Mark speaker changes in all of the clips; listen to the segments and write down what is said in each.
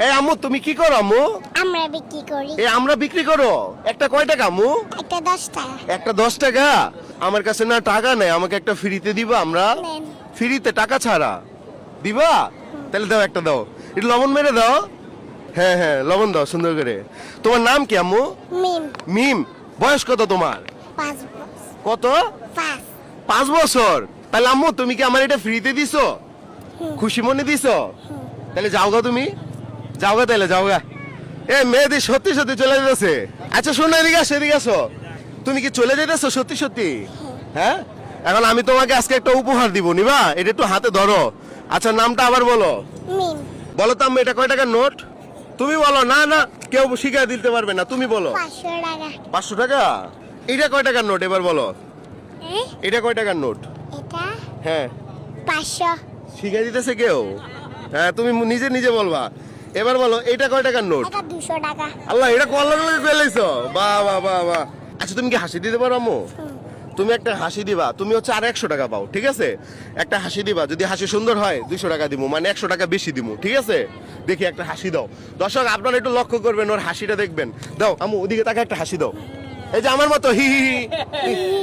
Speaker 1: এই আম্মু তুমি কি করো আম্মু?
Speaker 2: আমরা বিক্রি করি।
Speaker 1: আমরা বিক্রি করো? একটা কয় টাকা আম্মু?
Speaker 2: একটা 10 টাকা।
Speaker 1: একটা 10 টাকা? আমার কাছে না টাকা নেই, আমাকে একটা ফ্রিতে দিবা? আমরা
Speaker 2: নেন।
Speaker 1: ফ্রিতে টাকা ছাড়া দিবা? তাহলে দাও, একটা দাও, একটু লবণ মেরে দাও। হ্যাঁ হ্যাঁ, লবণ দাও সুন্দর করে। তোমার নাম কি আম্মু?
Speaker 2: মিম।
Speaker 1: মিম। বয়স কত তোমার?
Speaker 2: 5 বছর।
Speaker 1: কত?
Speaker 2: 5।
Speaker 1: 5 বছর। তাহলে আম্মু তুমি কি আমার এটা ফ্রিতে দিছো? খুশি মনে দিছো? তাহলে যাও গা, তুমি যাও গা, তাহলে যাও গা। এ মেয়েদের সত্যি সত্যি চলে যেতেছে। আচ্ছা শোনো, এদিকে আসো, এদিকে আসো। তুমি কি চলে যেতেছো সত্যি সত্যি? হ্যাঁ, এখন আমি তোমাকে আজকে একটা উপহার দিব, নিবা? এটা একটু হাতে ধরো। আচ্ছা নামটা আবার বলো।
Speaker 2: মিম।
Speaker 1: বলো তো আম্মু, এটা কয় টাকার নোট? তুমি বলো। না না, কেউ শিখাই দিতে পারবে না, তুমি বলো।
Speaker 2: 500 টাকা।
Speaker 1: 500 টাকা? এটা কয় টাকার নোট এবার বলো।
Speaker 2: এ?
Speaker 1: এটা কয় টাকার নোট?
Speaker 2: এটা
Speaker 1: হ্যাঁ,
Speaker 2: 500।
Speaker 1: শিখাই দিতেছে কেউ? হ্যাঁ, তুমি নিজে নিজে বলবা। এবার বলো, এটা কয় টাকার নোট?
Speaker 2: এটা 200 টাকা।
Speaker 1: আল্লাহ, এটা কল্লা করে ফেলেছো। বাহ বাহ বাহ বাহ। আচ্ছা তুমি কি হাসি দিতে পারো আম্মু? তুমি একটা হাসি দিবা, তুমি হচ্ছে আর 100 টাকা পাও, ঠিক আছে? একটা হাসি দিবা, যদি হাসি সুন্দর হয় 200 টাকা দিব, মানে 100 টাকা বেশি দিব, ঠিক আছে? দেখি একটা হাসি দাও। দর্শক আপনারা একটু লক্ষ্য করবেন, ওর হাসিটা দেখবেন। দাও আম্মু, ওদিকে তাকে একটা হাসি দাও, এই যে আমার মতো হি হি হি।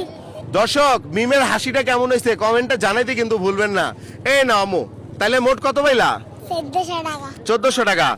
Speaker 1: দর্শক, মিমের হাসিটা কেমন হয়েছে কমেন্টে জানাইতে কিন্তু ভুলবেন না। এই না আম্মু, তাহলে মোট কত পাইলা?
Speaker 2: 1400 টাকা।
Speaker 1: 1400 টাকা।